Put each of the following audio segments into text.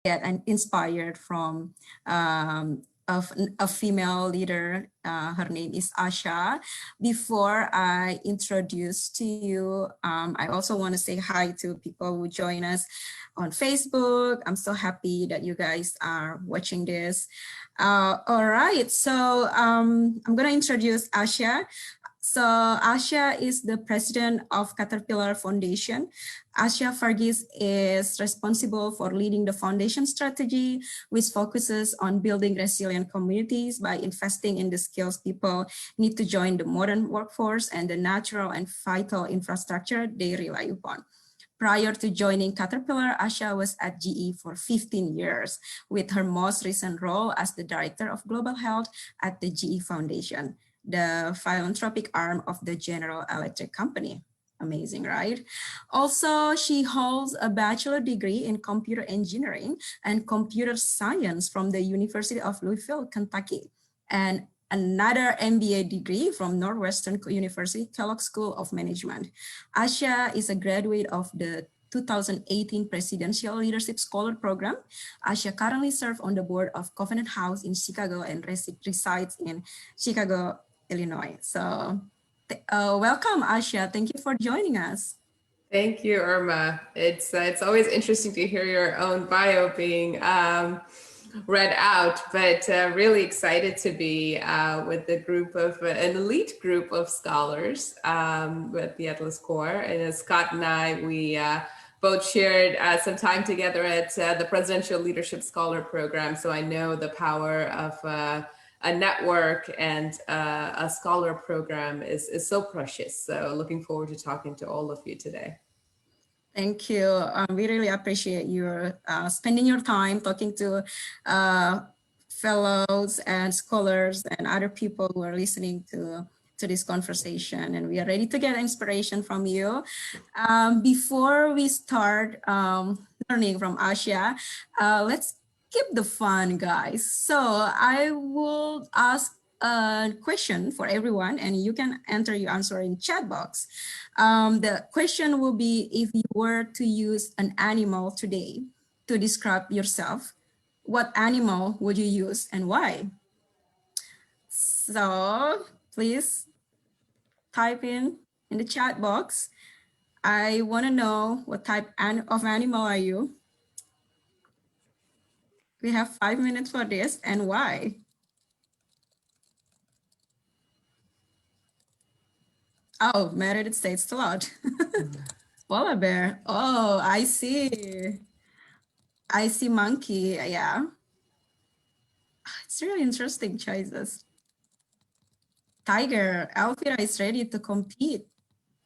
get inspired from of a female leader. Her name is Asha. Before I introduce to you, I also want to say hi to people who join us on Facebook. I'm so happy that you guys are watching this. All right, so I'm going to introduce Asha. So Asha is the president of Caterpillar Foundation. Asha Varghese is responsible for leading the foundation strategy, which focuses on building resilient communities by investing in the skills people need to join the modern workforce and the natural and vital infrastructure they rely upon. Prior to joining Caterpillar, Asha was at GE for 15 years, with her most recent role as the Director of Global Health at the GE Foundation, the philanthropic arm of the General Electric Company. Amazing, right? Also, she holds a bachelor degree in computer engineering and computer science from the University of Louisville, Kentucky, and another MBA degree from Northwestern University Kellogg School of Management. Asha is a graduate of the 2018 Presidential Leadership Scholar Program. Asha currently serves on the board of Covenant House in Chicago and resides in Chicago, Illinois. So welcome, Asha. Thank you for joining us. Thank you, Irma. It's always interesting to hear your own bio being read out, but really excited to be with the group of an elite group of scholars with the Atlas Corps. And Scott and I, we both shared some time together at the Presidential Leadership Scholar Program. So I know the power of a network and a scholar program is so precious. So looking forward to talking to all of you today. Thank you. We really appreciate your spending your time talking to fellows and scholars and other people who are listening to this conversation, and we are ready to get inspiration from you. Before we start learning from Asha, let's keep the fun, guys. So I will ask a question for everyone, and you can enter your answer in chat box. The question will be, if you were to use an animal today to describe yourself, what animal would you use and why? So please type in the chat box. I want to know what type of animal are you? We have 5 minutes for this, and why? Oh, Meredith states a lot. Polar bear. Oh, I see. I see monkey. Yeah. It's really interesting choices. Tiger. Elvira is ready to compete.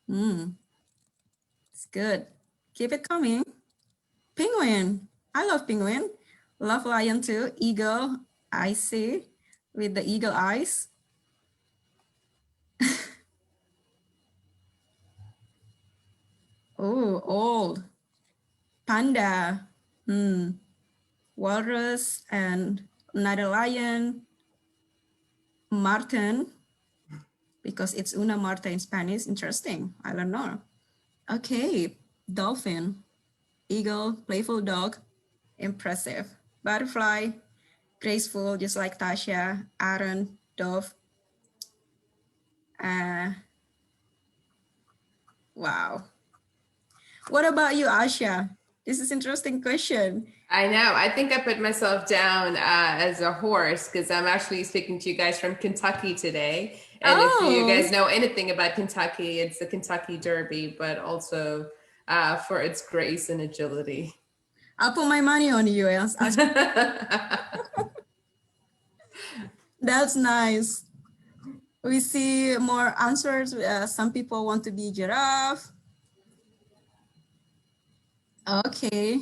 It's good. Keep it coming. Penguin. I love penguin. Love lion too. Eagle. I see. With the eagle eyes. Oh, old. Panda. Walrus and another lion. Marten. Because it's una marta in Spanish. Interesting. I don't know. Okay. Dolphin. Eagle. Playful dog. Impressive. Butterfly. Graceful, just like Tasha. Aaron. Dove. Wow. What about you, Asha? This is an interesting question. I know. I think I put myself down as a horse because I'm actually speaking to you guys from Kentucky today. And if you guys know anything about Kentucky, it's the Kentucky Derby, but also for its grace and agility. I'll put my money on you, yes. That's nice. We see more answers. Some people want to be giraffe. Okay.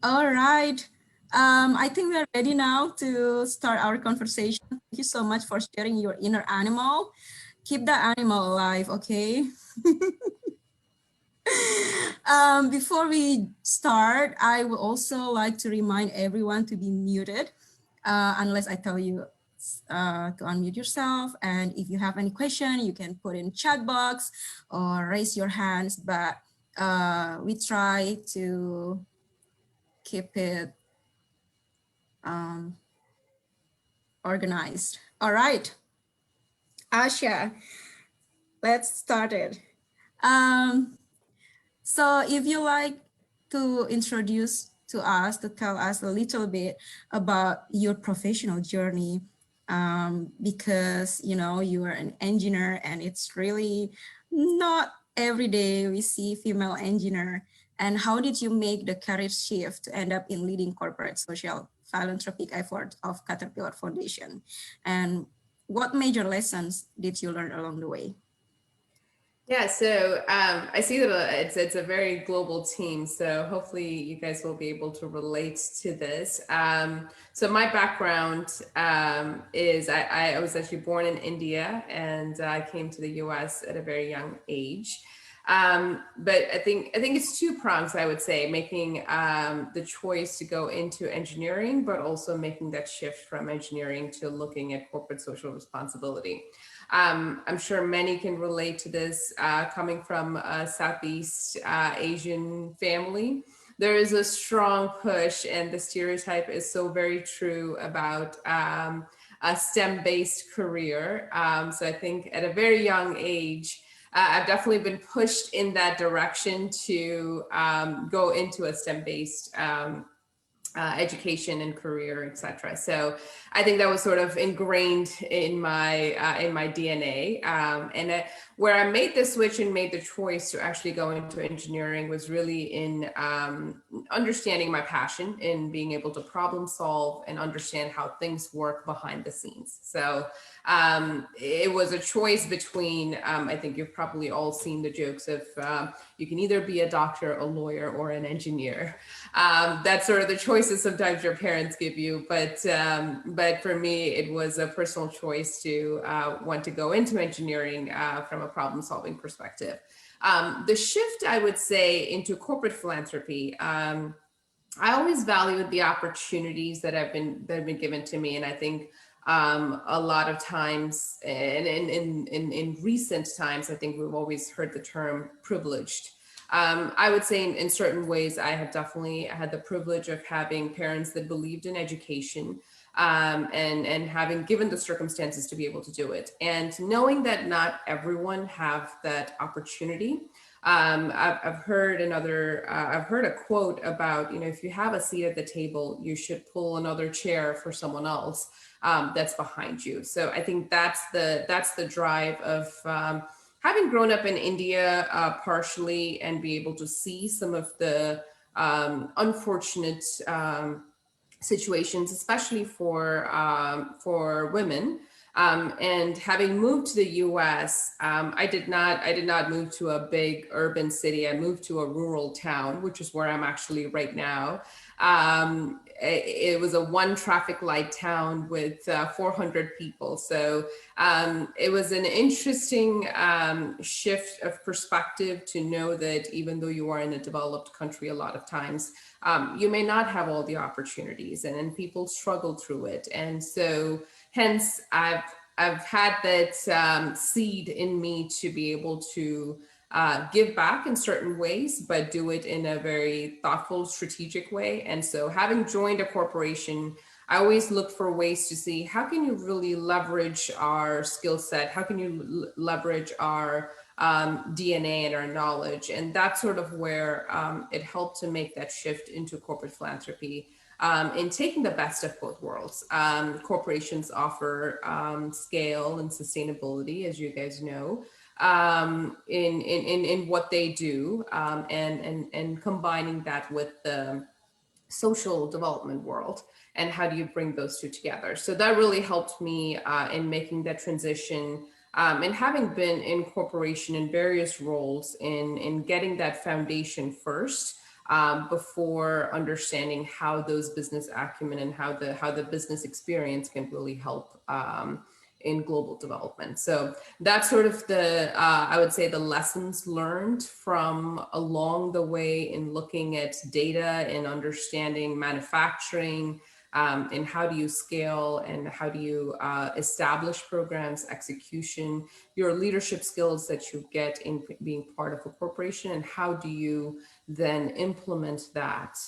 All right. I think we're ready now to start our conversation. Thank you so much for sharing your inner animal. Keep that animal alive, okay? Before we start, I would also like to remind everyone to be muted unless I tell you to unmute yourself. And if you have any question, you can put in chat box or raise your hands, but we try to keep it organized. All right, Asha, let's start it. So if you like to introduce to us, to tell us a little bit about your professional journey, because you know you are an engineer and it's really not every day we see female engineer. And how did you make the career shift to end up in leading corporate social philanthropic effort of Caterpillar Foundation? And what major lessons did you learn along the way? Yeah, so I see that it's a very global team, so hopefully you guys will be able to relate to this. So my background is I was actually born in India, and I came to the U.S. at a very young age. But I think it's two prongs, I would say, making the choice to go into engineering, but also making that shift from engineering to looking at corporate social responsibility. I'm sure many can relate to this, coming from a Southeast Asian family. There is a strong push, and the stereotype is so very true about a STEM-based career. So I think at a very young age, I've definitely been pushed in that direction to go into a STEM-based education and career, etc. So I think that was sort of ingrained in my DNA. Where I made the switch and made the choice to actually go into engineering was really in understanding my passion in being able to problem solve and understand how things work behind the scenes. So it was a choice between, I think you've probably all seen the jokes of you can either be a doctor, a lawyer, or an engineer. That's sort of the choices sometimes your parents give you. But for me, it was a personal choice to want to go into engineering from a problem solving perspective. The shift, I would say, into corporate philanthropy, I always valued the opportunities that have been given to me, and I think a lot of times, and in recent times, I think we've always heard the term privileged. I would say in certain ways, I have definitely had the privilege of having parents that believed in education, and having given the circumstances to be able to do it, and knowing that not everyone have that opportunity. I've heard I've heard a quote about, if you have a seat at the table, you should pull another chair for someone else that's behind you. So I think that's the drive of having grown up in India partially, and be able to see some of the unfortunate situations, especially for women. And having moved to the U.S., I did not move to a big urban city. I moved to a rural town, which is where I'm actually right now. It was a one traffic light town with 400 people. So it was an interesting shift of perspective to know that even though you are in a developed country, a lot of times you may not have all the opportunities, and people struggle through it. And so hence, I've had that seed in me to be able to give back in certain ways, but do it in a very thoughtful, strategic way. And so having joined a corporation, I always look for ways to see how can you really leverage our skill set? How can you leverage our DNA and our knowledge? And that's sort of where it helped to make that shift into corporate philanthropy. In taking the best of both worlds. Corporations offer scale and sustainability, as you guys know, in what they do, and combining that with the social development world, and how do you bring those two together. So that really helped me in making that transition, and having been in corporation in various roles in getting that foundation first, before understanding how those business acumen and how the business experience can really help in global development. So that's sort of the I would say the lessons learned from along the way in looking at data and understanding manufacturing, and how do you scale and how do you establish programs, execution, your leadership skills that you get in being part of a corporation, and how do you then implement that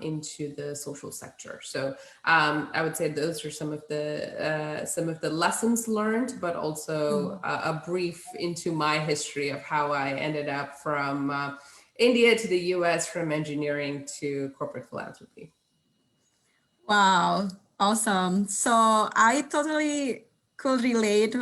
into the social sector. So I would say those are some of the lessons learned, but also a brief into my history of how I ended up from India to the US, from engineering to corporate philanthropy. Wow, awesome. So I totally could relate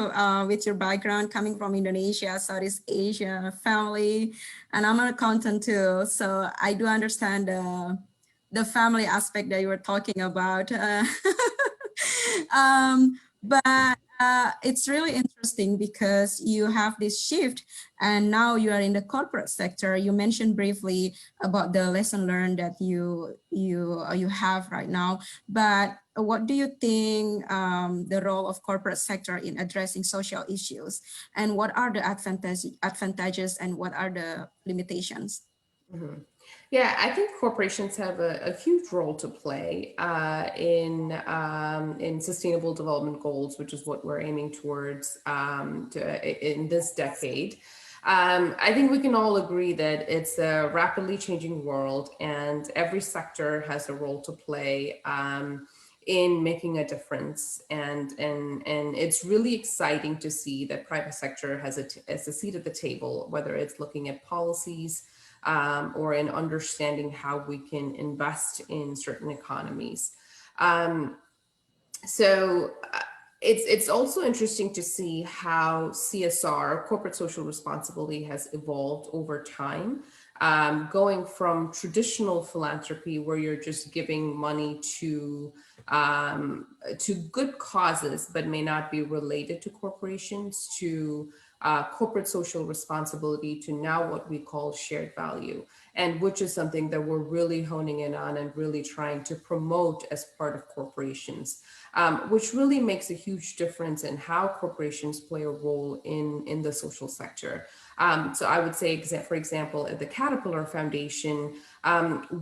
with your background coming from Indonesia, Southeast Asia family, and I'm an accountant too. So I do understand the family aspect that you were talking about. But it's really interesting because you have this shift and now you are in the corporate sector. You mentioned briefly about the lesson learned that you have right now, but what do you think the role of corporate sector in addressing social issues, and what are the advantages and what are the limitations? Mm-hmm. Yeah, I think corporations have a huge role to play in sustainable development goals, which is what we're aiming towards in this decade. I think we can all agree that it's a rapidly changing world, and every sector has a role to play in making a difference. And it's really exciting to see that private sector has a seat at the table, whether it's looking at policies or in understanding how we can invest in certain economies. So it's also interesting to see how CSR, corporate social responsibility, has evolved over time, going from traditional philanthropy, where you're just giving money to good causes, but may not be related to corporations, to corporate social responsibility, to now what we call shared value, and which is something that we're really honing in on and really trying to promote as part of corporations, which really makes a huge difference in how corporations play a role in the social sector. So I would say, for example, at the Caterpillar Foundation,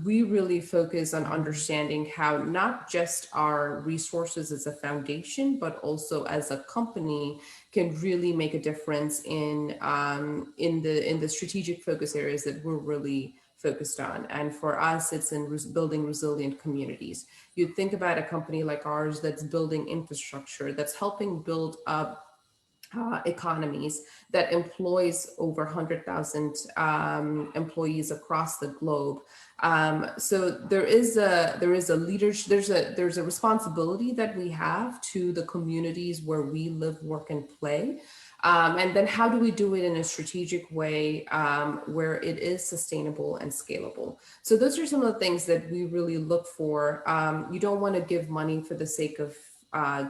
we really focus on understanding how not just our resources as a foundation, but also as a company can really make a difference in the strategic focus areas that we're really focused on. And for us, it's in building resilient communities. You think about a company like ours that's building infrastructure, that's helping build up economies, that employs over 100,000 employees across the globe. So there's a leadership, there's a responsibility that we have to the communities where we live, work, and play. And then how do we do it in a strategic way where it is sustainable and scalable? So those are some of the things that we really look for. You don't want to give money for the sake of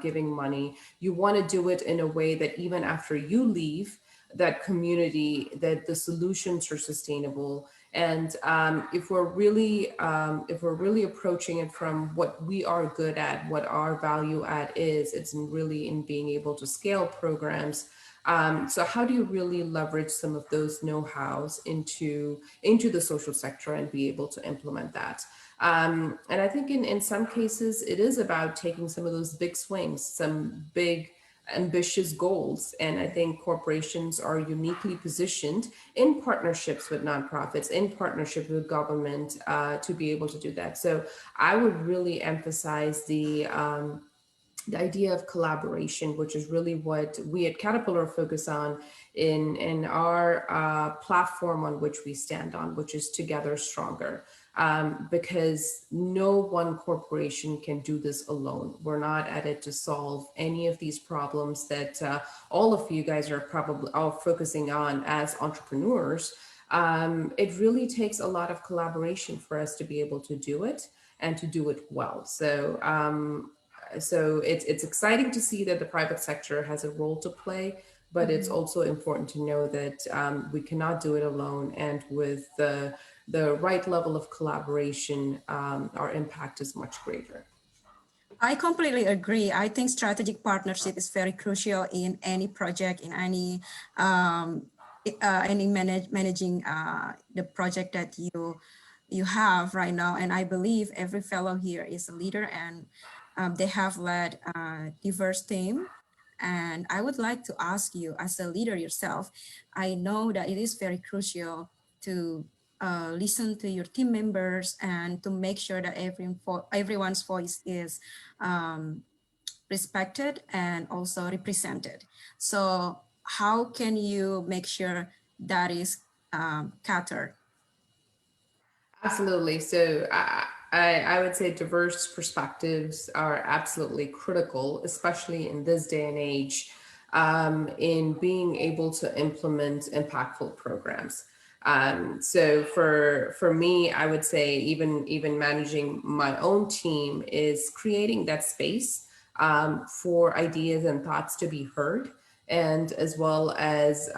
giving money. You want to do it in a way that even after you leave that community, that the solutions are sustainable. And if we're really approaching it from what we are good at, what our value add is, it's really in being able to scale programs. So how do you really leverage some of those know-hows into the social sector and be able to implement that? And I think in some cases, it is about taking some of those big swings, some big ambitious goals. And I think corporations are uniquely positioned in partnerships with nonprofits, in partnership with government, to be able to do that. So I would really emphasize the idea of collaboration, which is really what we at Caterpillar focus on in our platform on which we stand on, which is Together Stronger. Because no one corporation can do this alone. We're not at it to solve any of these problems that all of you guys are probably all focusing on as entrepreneurs. It really takes a lot of collaboration for us to be able to do it and to do it well. So it's exciting to see that the private sector has a role to play, but it's also important to know that we cannot do it alone. And with the right level of collaboration, our impact is much greater. I completely agree. I think strategic partnership is very crucial in any project, in any managing the project that you have right now, and I believe every fellow here is a leader, and they have led a diverse team. And I would like to ask you, as a leader yourself, I know that it is very crucial to listen to your team members and to make sure that everyone's voice is um, respected and also represented. So how can you make sure that is catered? Absolutely. So I would say diverse perspectives are absolutely critical, especially in this day and age, in being able to implement impactful programs. So for me, I would say even managing my own team is creating that space for ideas and thoughts to be heard, and as well as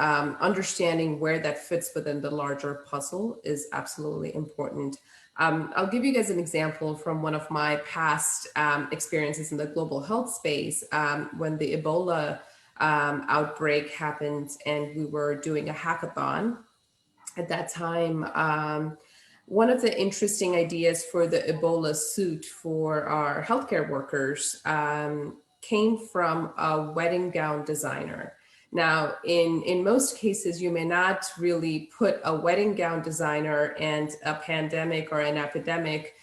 understanding where that fits within the larger puzzle is absolutely important. I'll give you guys an example from one of my past experiences in the global health space, when the Ebola outbreak happened and we were doing a hackathon at that time. One of the interesting ideas for the Ebola suit for our healthcare workers came from a wedding gown designer. Now, in most cases, you may not really put a wedding gown designer and a pandemic or an epidemic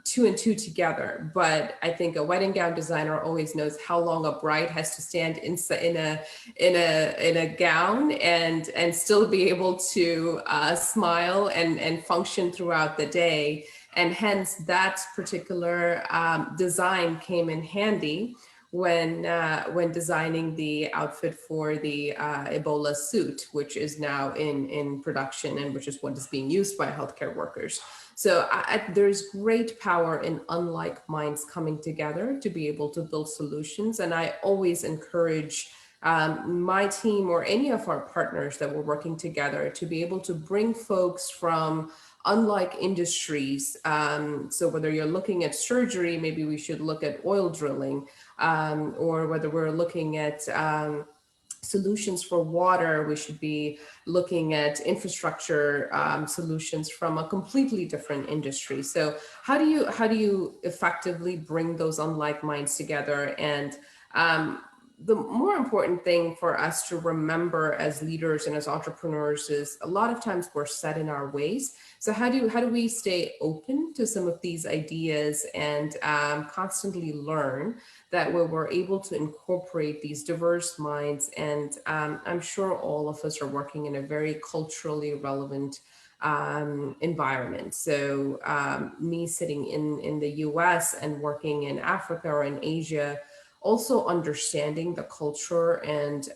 two and two together. But I think a wedding gown designer always knows how long a bride has to stand in a gown and still be able to smile and function throughout the day. And hence that particular design came in handy when designing the outfit for the Ebola suit, which is now in production and which is what is being used by healthcare workers. So there's great power in unlike minds coming together to be able to build solutions. And I always encourage my team or any of our partners that we're working together to be able to bring folks from unlike industries. So whether you're looking at surgery, maybe we should look at oil drilling, or whether we're looking at solutions for water, we should be looking at infrastructure solutions from a completely different industry. So how do you effectively bring those unlike minds together? And the more important thing for us to remember as leaders and as entrepreneurs is a lot of times we're set in our ways. So how do we stay open to some of these ideas and constantly learn that we're able to incorporate these diverse minds? And I'm sure all of us are working in a very culturally relevant environment. So me sitting in the US and working in Africa or in Asia, also understanding the culture and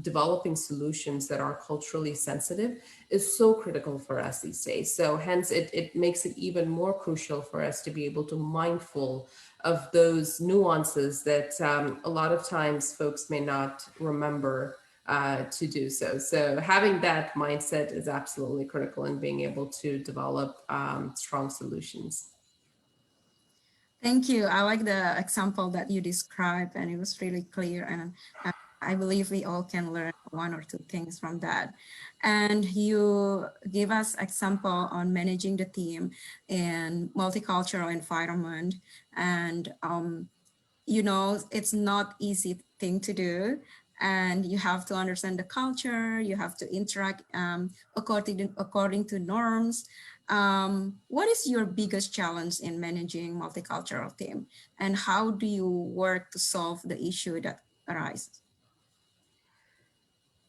developing solutions that are culturally sensitive is so critical for us these days. So hence it makes it even more crucial for us to be able to mindful of those nuances that a lot of times folks may not remember to do so. So having that mindset is absolutely critical in being able to develop strong solutions. Thank you. I like the example that you described, and it was really clear. And I believe we all can learn one or two things from that. And you give us example on managing the team in multicultural environment. And it's not easy thing to do, and you have to understand the culture, you have to interact according to norms. What is your biggest challenge in managing multicultural team, and how do you work to solve the issue that arises?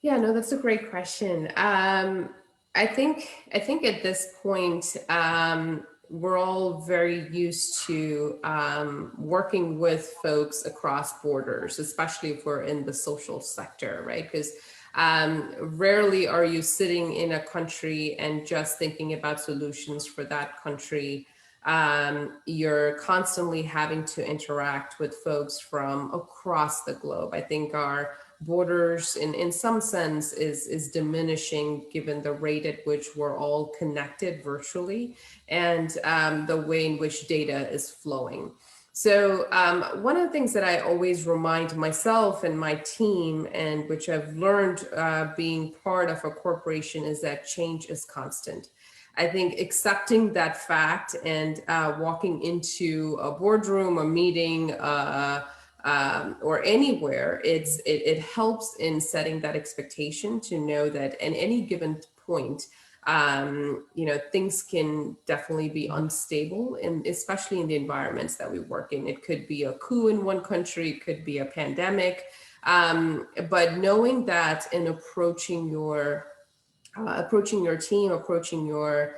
Yeah, no, that's a great question. I think at this point, we're all very used to working with folks across borders, especially if we're in the social sector, right? Because rarely are you sitting in a country and just thinking about solutions for that country. You're constantly having to interact with folks from across the globe. I think our borders in some sense is diminishing given the rate at which we're all connected virtually, and the way in which data is flowing. So one of the things that I always remind myself and my team, and which I've learned being part of a corporation, is that change is constant. I think accepting that fact and walking into a boardroom, a meeting, or anywhere, it helps in setting that expectation to know that at any given point, things can definitely be unstable, and especially in the environments that we work in. It could be a coup in one country, it could be a pandemic, but knowing that in approaching your team, approaching your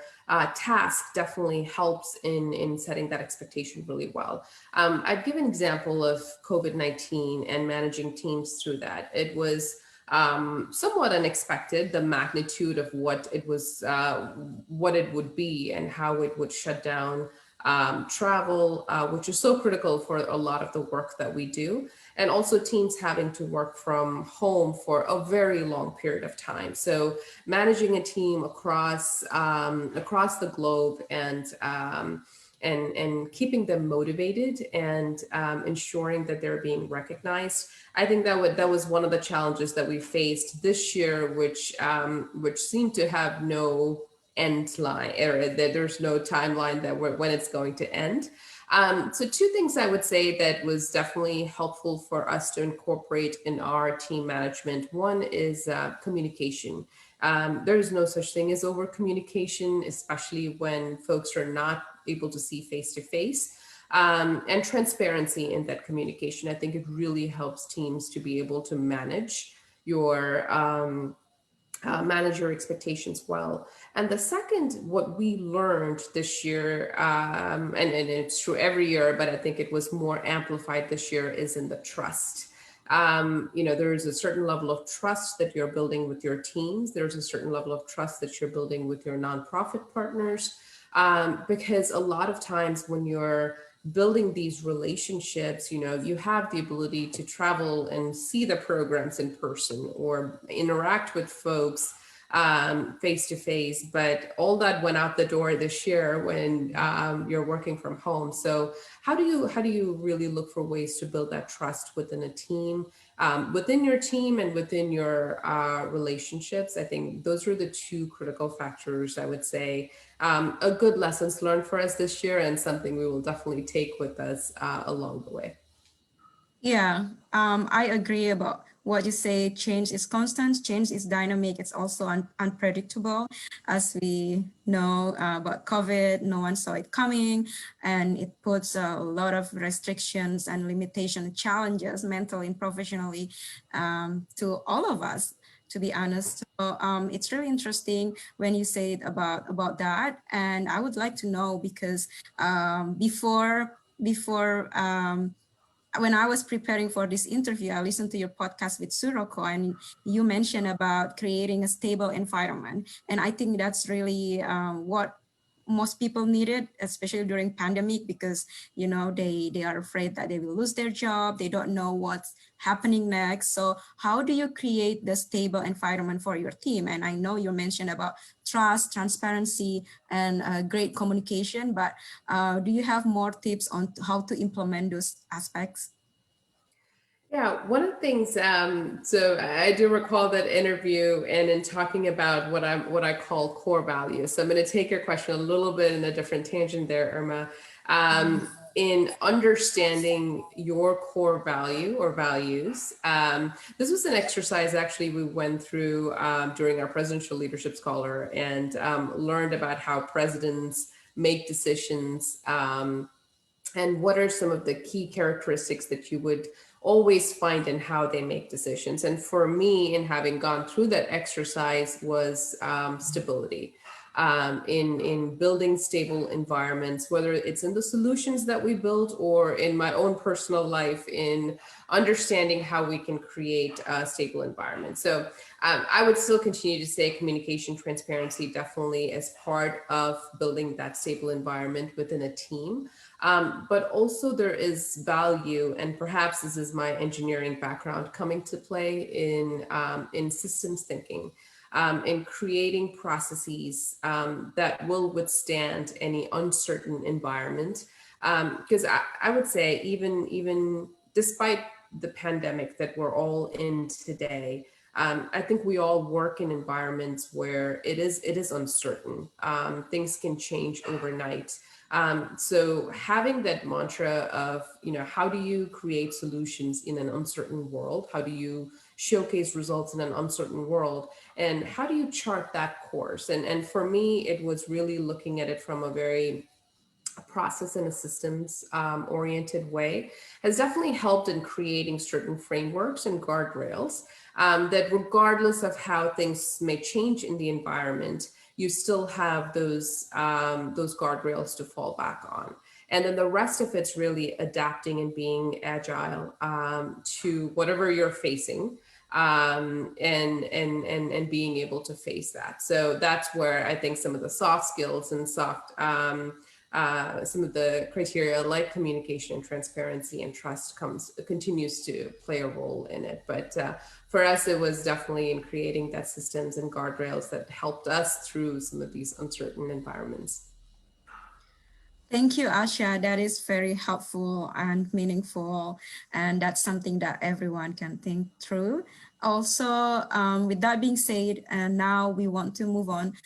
task definitely helps in setting that expectation really well. I'd give an example of COVID-19 and managing teams through that. It was somewhat unexpected, the magnitude of what it was, what it would be, and how it would shut down travel, which is so critical for a lot of the work that we do, and also teams having to work from home for a very long period of time. So managing a team across the globe and keeping them motivated and ensuring that they're being recognized. I think that was one of the challenges that we faced this year, which seemed to have no end line, or that there's no timeline that when it's going to end. So two things I would say that was definitely helpful for us to incorporate in our team management. One is communication. There is no such thing as over communication, especially when folks are not able to see face to face. And transparency in that communication. I think it really helps teams to be able to manage your expectations well. And the second, what we learned this year, and it's true every year, but I think it was more amplified this year, is in the trust. There is a certain level of trust that you're building with your teams. There's a certain level of trust that you're building with your nonprofit partners, because a lot of times when you're building these relationships, you have the ability to travel and see the programs in person or interact with folks face to face, but all that went out the door this year when you're working from home. So how do you really look for ways to build that trust within a team, within your team and within your relationships? I think those were the two critical factors, I would say, a good lessons learned for us this year, and something we will definitely take with us along the way. Yeah, I agree about what you say. Change is constant, change is dynamic, it's also unpredictable. As we know about COVID, no one saw it coming, and it puts a lot of restrictions and limitation challenges mentally and professionally to all of us, to be honest. So it's really interesting when you say about that, and I would like to know, because before when I was preparing for this interview, I listened to your podcast with Suroko, and you mentioned about creating a stable environment. And I think that's really what most people needed, especially during pandemic, because they are afraid that they will lose their job. They don't know what's happening next. So how do you create the stable environment for your team? And I know you mentioned about trust, transparency, and great communication, but do you have more tips on how to implement those aspects? Yeah, one of the things. So I do recall that interview, and in talking about what I call core values. So I'm going to take your question a little bit in a different tangent there, Irma. In understanding your core value or values, this was an exercise actually we went through during our presidential leadership scholar, and learned about how presidents make decisions. And what are some of the key characteristics that you would always find in how they make decisions? And for me, in having gone through that exercise, was stability. In building stable environments, whether it's in the solutions that we build or in my own personal life, in understanding how we can create a stable environment. So I would still continue to say communication, transparency, definitely as part of building that stable environment within a team. But also there is value, and perhaps this is my engineering background coming to play in systems thinking, in creating processes that will withstand any uncertain environment. Because I would say even despite the pandemic that we're all in today, I think we all work in environments where it is uncertain. Things can change overnight. So having that mantra of, how do you create solutions in an uncertain world? How do you showcase results in an uncertain world? And how do you chart that course? And for me, it was really looking at it from a very process and a systems oriented way, has definitely helped in creating certain frameworks and guardrails that regardless of how things may change in the environment, you still have those guardrails to fall back on. And then the rest of it's really adapting and being agile to whatever you're facing, and being able to face that. So that's where I think some of the soft skills and some of the criteria like communication and transparency and trust continues to play a role in it. But for us, it was definitely in creating that systems and guardrails that helped us through some of these uncertain environments. Thank you, Asha. That is very helpful and meaningful. And that's something that everyone can think through. Also, with that being said, and now we want to move on